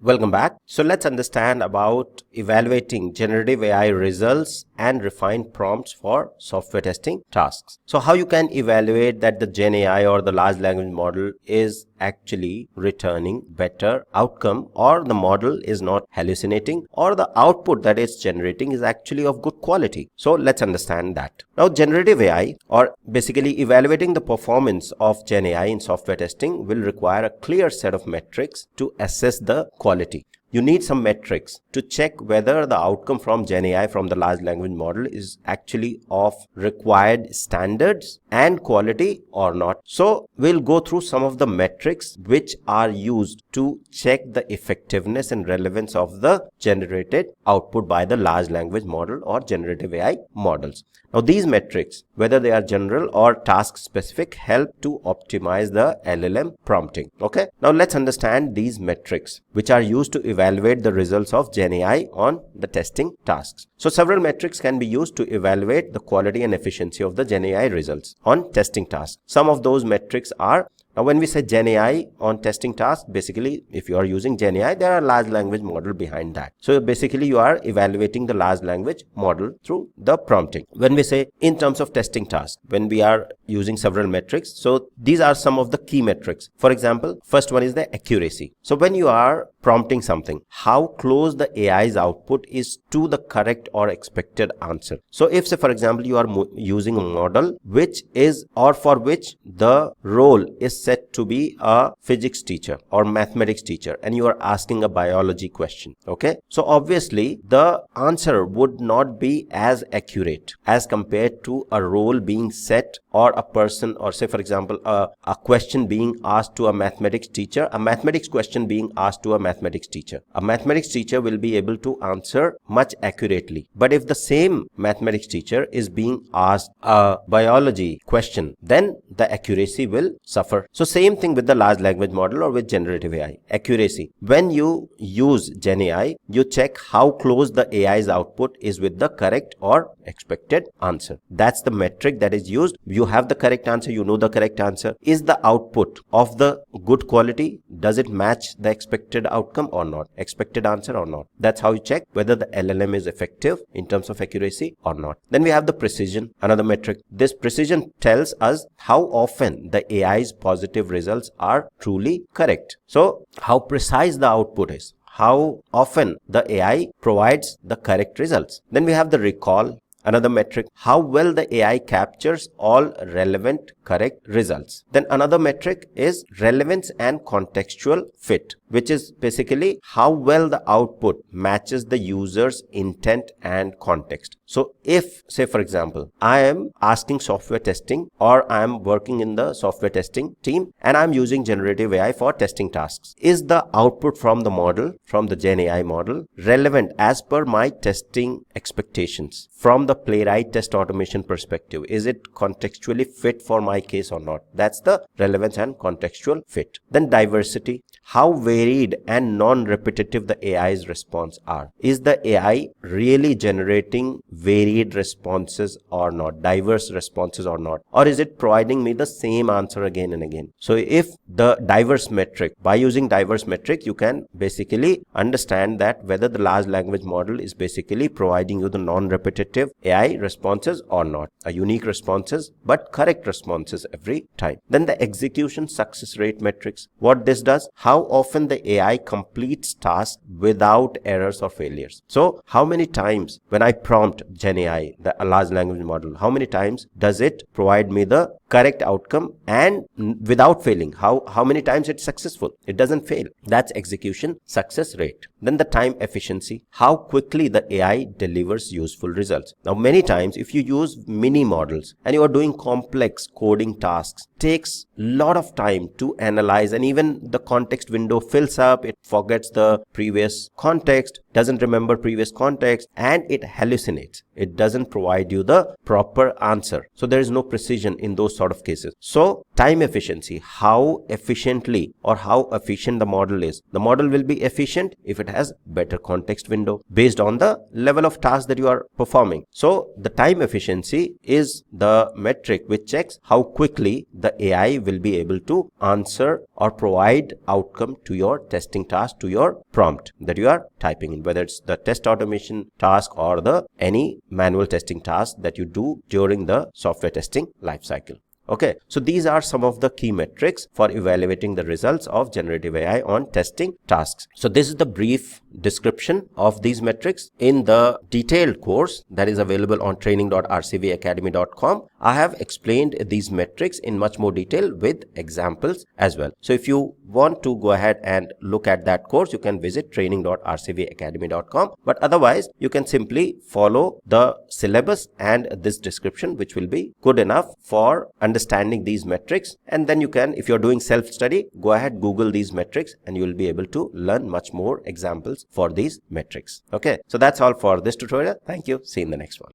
Welcome back. So let's understand about evaluating generative AI results and refined prompts for software testing tasks. So how you can evaluate that the GenAI or the large language model is actually returning better outcome, or the model is not hallucinating, or the output that it's generating is actually of good quality. So let's understand that. Now generative AI, or basically evaluating the performance of GenAI in software testing, will require a clear set of metrics to assess the quality. You need some metrics to check whether the outcome from GenAI from the large language model is actually of required standards and quality or not. So we'll go through some of the metrics which are used to check the effectiveness and relevance of the generated output by the large language model or generative AI models. Now these metrics, whether they are general or task specific, help to optimize the LLM prompting. Okay, now let's understand these metrics which are used to evaluate the results of GenAI on the testing tasks. So several metrics can be used to evaluate the quality and efficiency of the GenAI results on testing tasks. Some of those metrics are, now when we say GenAI on testing tasks, basically if you are using GenAI, there are large language model behind that. So basically you are evaluating the large language model through the prompting. When we say in terms of testing tasks, when we are using several metrics, so these are some of the key metrics. For example, first one is the accuracy. So when you are prompting something, how close the AI's output is to the correct or expected answer. So if, say for example, you are using a model which is, or for which the role is set to be a physics teacher or mathematics teacher, and you are asking a biology question, okay, so obviously the answer would not be as accurate as compared to a role being set, or a person, or say for example a question being asked to a mathematics teacher, a mathematics question being asked to a mathematics teacher. A mathematics teacher will be able to answer much accurately, but if the same mathematics teacher is being asked a biology question, then the accuracy will suffer. So same thing with the large language model or with generative AI. Accuracy. When you use GenAI, you check how close the AI's output is with the correct or expected answer. That's the metric that is used. You have the correct answer, you know the correct answer. Is the output of the good quality? Does it match the expected outcome or not? Expected answer or not? That's how you check whether the LLM is effective in terms of accuracy or not. Then we have the precision, another metric. This precision tells us how often the AI's positive results are truly correct. So how precise the output is, how often the AI provides the correct results. Then we have the recall, another metric, how well the AI captures all relevant correct results. Then another metric is relevance and contextual fit, which is basically how well the output matches the user's intent and context. So if, say for example, I am asking software testing, or I am working in the software testing team and I'm using generative AI for testing tasks, is the output from the model, from the GenAI model, relevant as per my testing expectations? From the playwright test automation perspective, is it contextually fit for my case or not? That's the relevance and contextual fit. Then diversity, how varied and non-repetitive the AI's response are. Is the AI really generating varied responses or not, diverse responses or not, or is it providing me the same answer again and again? So if the diverse metric, by using diverse metric, you can basically understand that whether the large language model is basically providing you the non-repetitive AI responses or not, a unique responses but correct responses every time. Then the execution success rate metrics, what this does, how often the AI completes tasks without errors or failures. So how many times when I prompt GenAI, the large language model, how many times does it provide me the correct outcome and without failing? How many times it's successful? It doesn't fail. That's execution success rate. Then the time efficiency, how quickly the AI delivers useful results. Now many times if you use mini models and you are doing complex coding tasks, takes a lot of time to analyze, and even the context window fills up, it forgets the previous context, doesn't remember previous context, and it hallucinates. It doesn't provide you the proper answer. So there is no precision in those sort of cases. So time efficiency, how efficiently or how efficient the model is. The model will be efficient if it has better context window based on the level of task that you are performing. So the time efficiency is the metric which checks how quickly the AI will be able to answer or provide outcome to your testing task, to your prompt that you are typing in, whether it's the test automation task or the any manual testing task that you do during the software testing lifecycle. Okay, so these are some of the key metrics for evaluating the results of generative AI on testing tasks. So this is the brief description of these metrics. In the detailed course that is available on training.rcvacademy.com, I have explained these metrics in much more detail with examples as well. So if you want to go ahead and look at that course, you can visit training.rcvacademy.com. But otherwise, you can simply follow the syllabus and this description, which will be good enough for understanding these metrics. And then you can, if you're doing self-study, go ahead, Google these metrics, and you will be able to learn much more examples for these metrics. Okay, so that's all for this tutorial. Thank you. See you in the next one.